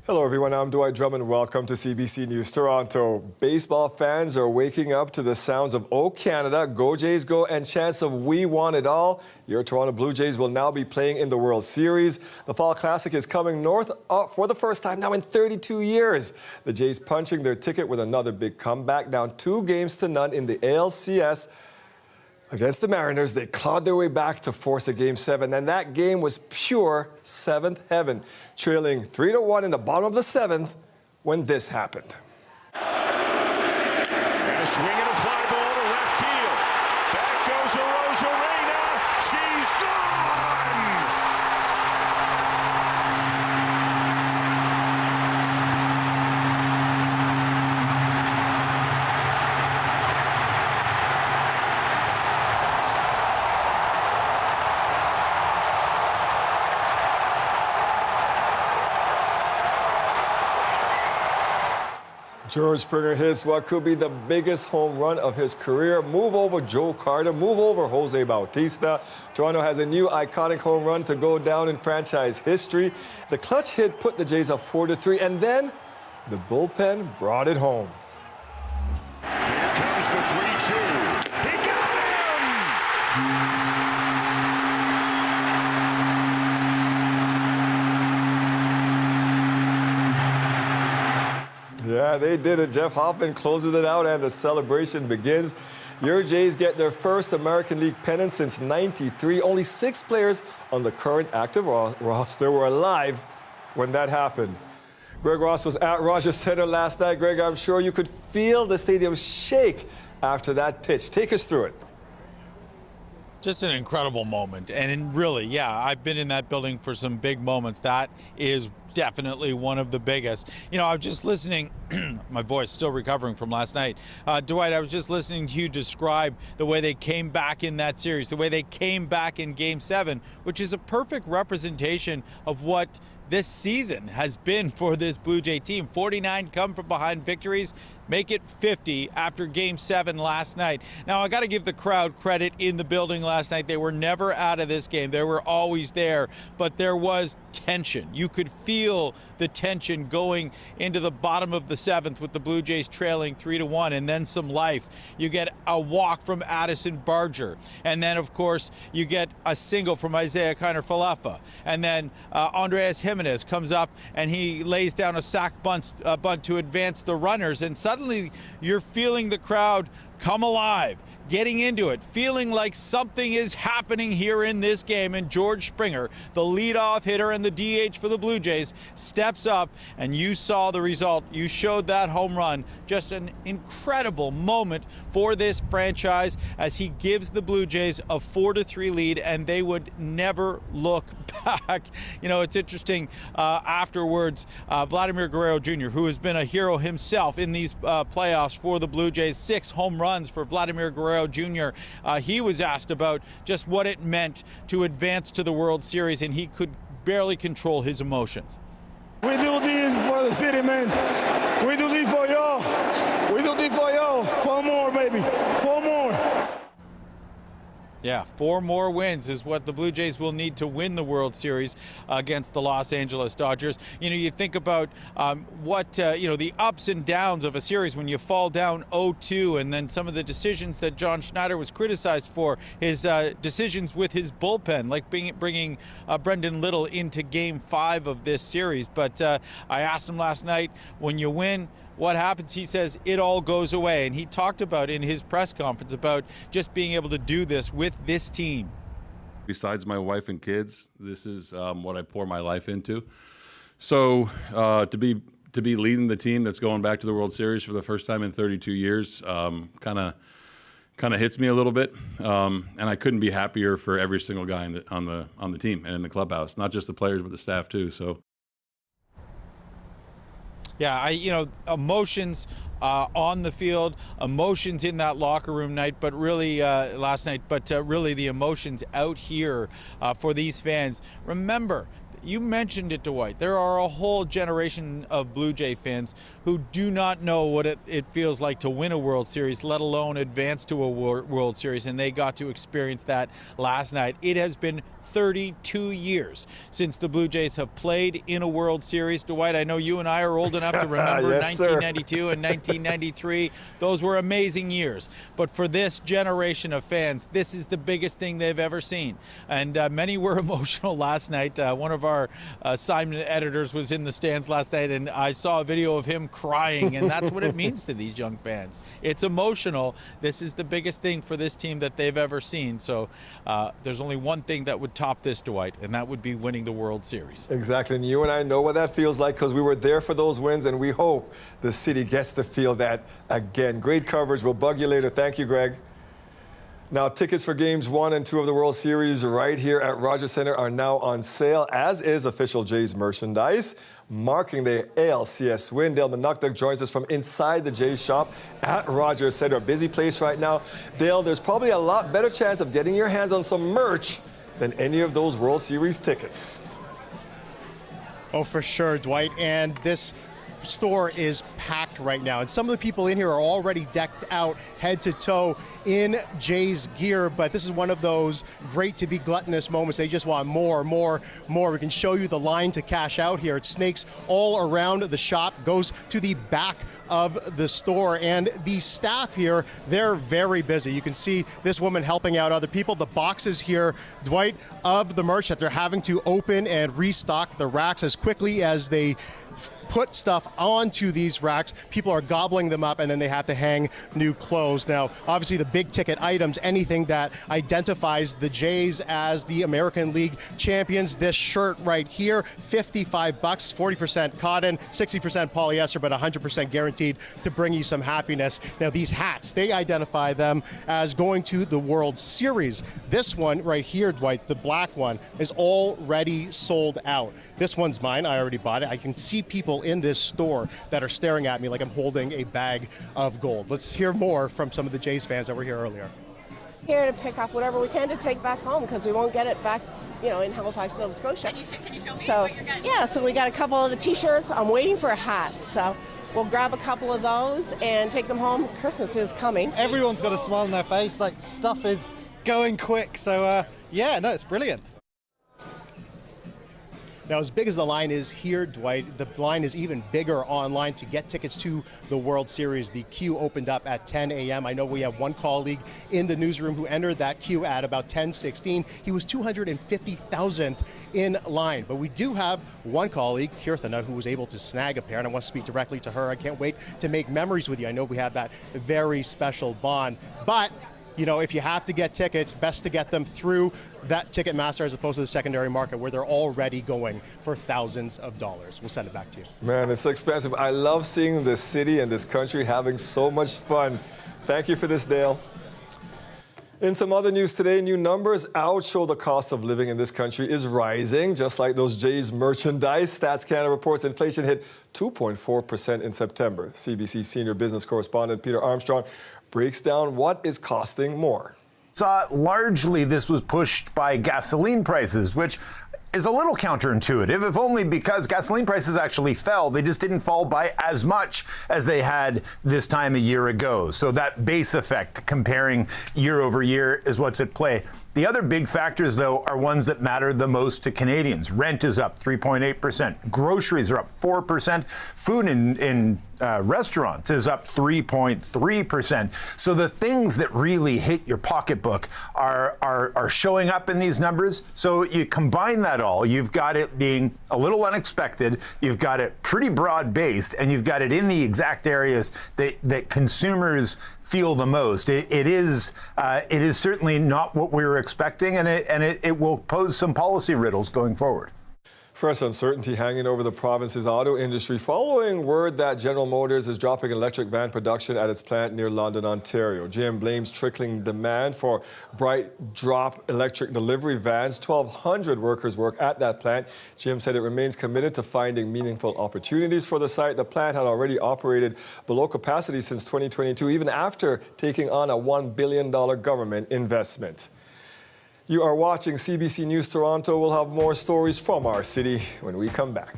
Hello everyone, I'm Dwight Drummond. Welcome to CBC News Toronto. Baseball fans are waking up to the sounds of "Oh Canada, Go Jays Go" and chants of "We Want It All." Your Toronto Blue Jays will now be playing in the World Series. The Fall Classic is coming north for the first time now in 32 years. The Jays punching their ticket with another big comeback, down 2-0 in the ALCS. Against the Mariners, they clawed their way back to force a Game 7, and that game was pure seventh heaven, trailing 3-1 in the bottom of the seventh when this happened. And a swing and a fly ball to left field. Back goes Arozarena. She's gone! George Springer hits what could be the biggest home run of his career. Move over Joe Carter, move over Jose Bautista. Toronto has a new iconic home run to go down in franchise history. The clutch hit put the Jays up 4-3, and then the bullpen brought it home. Here comes the 3-2. He got him! Yeah, they did it. Jeff Hoffman closes it out and the celebration begins. Your Jays get their first American League pennant since '93. Only 6 players on the current active roster were alive when that happened. Greg Ross was at Rogers Center last night. Greg, I'm sure you could feel the stadium shake after that pitch. Take us through it. Just an incredible moment. And really, yeah, I've been in that building for some big moments. That is definitely one of the biggest. You know, I was just listening, my voice still recovering from last night. Dwight, I was just listening to you describe the way they came back in that series, the way they came back in Game 7, which is a perfect representation of what this season has been for this Blue Jay team. 49 come from behind victories, make it 50 after Game 7 last night. Now, I got to give the crowd credit in the building last night. They were never out of this game. They were always there, but there was tension. You could feel the tension going into the bottom of the 7th with the Blue Jays trailing 3-1, and then some life. You get a walk from Addison Barger, and then, of course, you get a single from Isaiah Kiner-Falefa, and then Andreas Jimenez comes up and he lays down a sac bunt to advance the runners, and suddenly you're feeling the crowd come alive, getting into it, feeling like something is happening here in this game. And George Springer, the leadoff hitter and the DH for the Blue Jays, steps up, and you saw the result. You showed that home run. Just an incredible moment for this franchise as he gives the Blue Jays a 4-3 lead, and they would never look back. You know, it's interesting, afterwards, Vladimir Guerrero Jr., who has been a hero himself in these playoffs for the Blue Jays, 6 home runs for Vladimir Guerrero Jr. He was asked about just what it meant to advance to the World Series, and he could barely control his emotions. We do this for the city, man. We do this for y'all. We do this for y'all. 4 more, baby. 4 more. Yeah, 4 more wins is what the Blue Jays will need to win the World Series against the Los Angeles Dodgers. You know, you think about the ups and downs of a series when you fall down 0-2, and then some of the decisions that John Schneider was criticized for, his decisions with his bullpen, like bringing Brendan Little into Game 5 of this series. But I asked him last night, when you win, what happens? He says it all goes away. And he talked about in his press conference about just being able to do this with this team. Besides my wife and kids, this is what I pour my life into. So to be leading the team that's going back to the World Series for the first time in 32 years kind of hits me a little bit. And I couldn't be happier for every single guy on the team and in the clubhouse, not just the players but the staff too. So. Yeah, emotions on the field, emotions in that locker room night, but really last night, but really the emotions out here for these fans. Remember, You mentioned it, Dwight. There are a whole generation of Blue Jay fans who do not know what it feels like to win a World Series, let alone advance to a World Series, and they got to experience that last night. It has been 32 years since the Blue Jays have played in a World Series. Dwight, I know you and I are old enough to remember Yes, 1992 and 1993. Those were amazing years. But for this generation of fans, this is the biggest thing they've ever seen. And many were emotional last night. One of our assignment editors was in the stands last night, and I saw a video of him crying, and that's what it means to these young fans. It's emotional. This is the biggest thing for this team that they've ever seen. So there's only one thing that would top this, Dwight, and that would be winning the World Series. Exactly, and you and I know what that feels like because we were there for those wins, and we hope the city gets to feel that again. Great coverage. We'll bug you later. Thank you, Greg. Now, tickets for Games 1 and 2 of the World Series right here at Rogers Centre are now on sale, as is official Jays merchandise. Marking their ALCS win, Dale Manukduk joins us from inside the Jays shop at Rogers Centre. A busy place right now. Dale, there's probably a lot better chance of getting your hands on some merch than any of those World Series tickets. Oh, for sure, Dwight. And this store is packed right now, and some of the people in here are already decked out head to toe in Jays gear, but this is one of those great to be gluttonous moments. They just want more. We can show you the line to cash out here. It snakes all around the shop, goes to the back of the store, and the staff here, they're very busy. You can see this woman helping out other people. The boxes here, Dwight, of the merch that they're having to open and restock the racks as quickly as they put stuff onto these racks. People are gobbling them up, and then they have to hang new clothes. Now, obviously, the big ticket items, anything that identifies the Jays as the American League champions. This shirt right here, $55, 40% cotton, 60% polyester, but 100% guaranteed to bring you some happiness. Now, these hats, they identify them as going to the World Series. This one right here, Dwight, the black one, is already sold out. This one's mine. I already bought it. I can see people in this store that are staring at me like I'm holding a bag of gold. Let's hear more from some of the Jays fans that were here earlier. Here to pick up whatever we can to take back home because we won't get it back, in Halifax, Nova Scotia. Can you show me So, what you're getting? yeah, so we got a couple of the t-shirts. I'm waiting for a hat, so we'll grab a couple of those and take them home. Christmas is coming. Everyone's got a smile on their face, like stuff is going quick, so yeah, no, it's brilliant. Now, as big as the line is here, Dwight, the line is even bigger online to get tickets to the World Series. The queue opened up at 10 a.m. I know we have one colleague in the newsroom who entered that queue at about 10:16. He was 250,000th in line. But we do have one colleague, Kirthana, who was able to snag a pair, and I want to speak directly to her. I can't wait to make memories with you. I know we have that very special bond. But if you have to get tickets, best to get them through that Ticketmaster as opposed to the secondary market where they're already going for thousands of dollars. We'll send it back to you. Man, it's so expensive. I love seeing this city and this country having so much fun. Thank you for this, Dale. In some other news today, new numbers out show the cost of living in this country is rising, just like those Jays merchandise. Stats Canada reports inflation hit 2.4% in September. CBC senior business correspondent Peter Armstrong breaks down what is costing more. Largely, this was pushed by gasoline prices, which is a little counterintuitive, if only because gasoline prices actually fell. They just didn't fall by as much as they had this time a year ago. So that base effect comparing year over year is what's at play. The other big factors, though, are ones that matter the most to Canadians. Rent is up 3.8%. Groceries are up 4%. Food in restaurants is up 3.3%. So the things that really hit your pocketbook are showing up in these numbers. So you combine that all, you've got it being a little unexpected, you've got it pretty broad-based, and you've got it in the exact areas that consumers feel the most. It is certainly not what we were expecting, and it will pose some policy riddles going forward. Fresh uncertainty hanging over the province's auto industry following word that General Motors is dropping electric van production at its plant near London, Ontario. GM blames trickling demand for bright drop electric delivery vans. 1,200 workers work at that plant. GM said it remains committed to finding meaningful opportunities for the site. The plant had already operated below capacity since 2022, even after taking on a $1 billion government investment. You are watching CBC News Toronto. We'll have more stories from our city when we come back.